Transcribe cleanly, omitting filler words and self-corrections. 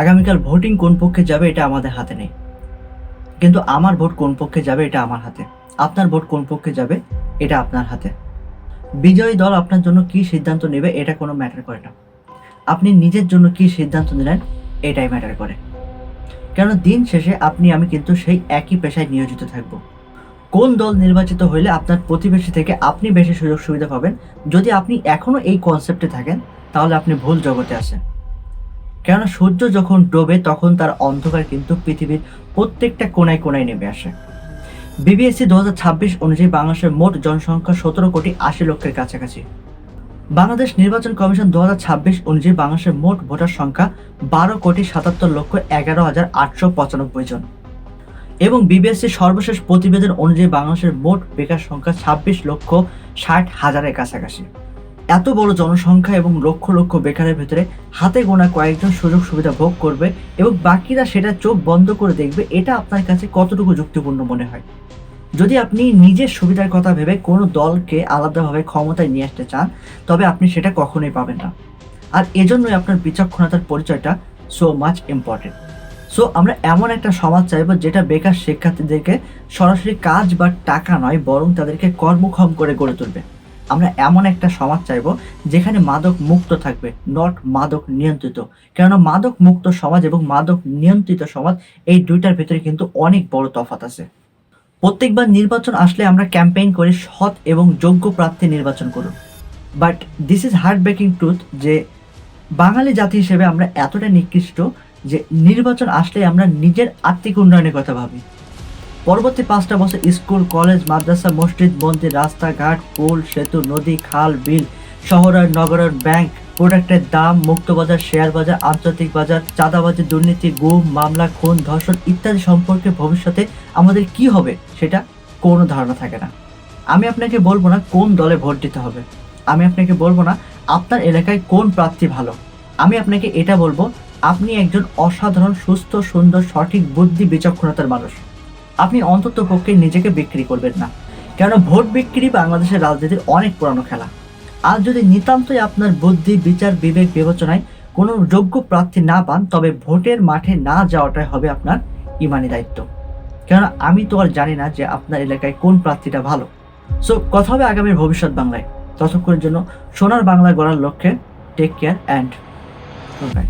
আগামীকাল ভোটিং কোন পক্ষে যাবে এটা আমাদের হাতে নেই, কিন্তু আমার ভোট কোন পক্ষে যাবে এটা আমার হাতে। আপনার ভোট কোন পক্ষে যাবে এটা আপনার হাতে। বিজয়ী দল আপনার জন্য কি সিদ্ধান্ত নেবে এটা কোনো ম্যাটার করে না, আপনি নিজের জন্য কি সিদ্ধান্ত নিলেন এটাই ম্যাটার করে। কেন দিন শেষে আপনি আমি কিন্তু সেই একই পেশায় নিয়োজিত থাকব। কোন দল নির্বাচিত হইলে আপনার প্রতিবেশী থেকে আপনি বেশি সুযোগ সুবিধা পাবেন, যদি আপনি এখনো এই কনসেপ্টে থাকেন তাহলে আপনি ভুল জগতে আছেন। কেননা সূর্য যখন ডোবে তখন তার অন্ধকার কিন্তু পৃথিবীর প্রত্যেকটা কোনায় কোনায় নেমে আসে। বিবিএসসি 2026 অনুযায়ী বাংলাদেশের মোট জনসংখ্যা 17,80,00,000-এর কাছাকাছি। বাংলাদেশ নির্বাচন কমিশন 2026 অনুযায়ী বাংলাদেশের মোট ভোটার সংখ্যা 12,77,11,895 জন এবং বিবিএসসি সর্বশেষ প্রতিবেদন অনুযায়ী বাংলাদেশের মোট বেকার সংখ্যা 26,60,000-এর কাছাকাছি। এত বড় জনসংখ্যা এবং লক্ষ লক্ষ বেকারের ভেতরে হাতে গোনা কয়েকজন সুযোগ সুবিধা ভোগ করবে এবং বাকিরা সেটা চোখ বন্ধ করে দেখবে, এটা আপনার কাছে কতটুকু যুক্তিপূর্ণ মনে হয়? যদি আপনি নিজের সুবিধার কথা ভেবে কোনো দলকে আলাদাভাবে ক্ষমতায় নিয়ে আসতে চান তবে আপনি সেটা কখনোই পাবেন না। আর এজন্যই আপনার বিচক্ষণতার পরিচয়টা সো মাচ ইম্পর্টেন্ট। সো আমরা এমন একটা সমাজ চাইব যেটা বেকার শিক্ষার্থীদেরকে সরাসরি কাজ বা টাকা নয় বরং তাদেরকে কর্মক্ষম করে গড়ে তুলবে। আমরা এমন একটা সমাজ চাইব যেখানে মাদক মুক্ত থাকবে, নট মাদক নিয়ন্ত্রিত। কেননা মাদক মুক্ত সমাজ এবং মাদক নিয়ন্ত্রিত সমাজ এই দুইটার ভিতরে কিন্তু অনেক বড় তফাৎ আছে। প্রত্যেকবার নির্বাচন আসলে আমরা ক্যাম্পেইন করি সৎ এবং যোগ্য প্রার্থী নির্বাচন করুন, but this is heart breaking truth যে বাঙালি জাতি হিসেবে আমরা এতটা নিকৃষ্ট যে নির্বাচন আসলে আমরা নিজের আর্থিক উন্নয়নের কথা ভাবি। পরবর্তী 5টা বছর স্কুল, কলেজ, মাদ্রাসা, মসজিদ, মন্দির, রাস্তাঘাট, পুল, সেতু, নদী, খাল, বিল, শহরায়ন, নগরায়ন, ব্যাংক, প্রোডাক্টের দাম, মুক্তবাজার, শেয়ার বাজার, আন্তর্জাতিক বাজার, চাঁদাবাজি, দুর্নীতি, গুম, মামলা, খুন, ধর্ষণ ইত্যাদি সম্পর্কে ভবিষ্যতে আমাদের কি হবে সেটা কোনো ধারণা থাকে না। আমি আপনাকে বলবো না কোন দলে ভোট দিতে হবে, আমি আপনাকে বলবো না আপনার এলাকায় কোন প্রার্থী ভালো, আমি আপনাকে এটা বলবো আপনি একজন অসাধারণ, সুস্থ, সুন্দর, সঠিক বুদ্ধি বিচক্ষণতার মানুষ। আপনি অন্তত পক্ষে নিজেকে বিক্রি করবেন না, কেন ভোট বিক্রি বাংলাদেশের রাজনীতির অনেক পুরানো খেলা। আর যদি নিতান্তই আপনার বুদ্ধি, বিচার, বিবেক বিবেচনায় কোনো যোগ্য প্রার্থী না পান তবে ভোটের মাঠে না যাওয়াটাই হবে আপনার ইমানি দায়িত্ব। কেননা আমি তো আর জানি না যে আপনার এলাকায় কোন প্রার্থীটা ভালো। সো কথা হবে আগামীর ভবিষ্যৎ বাংলায়। ততক্ষণের জন্য সোনার বাংলা গড়ার লক্ষ্যে take care and good by.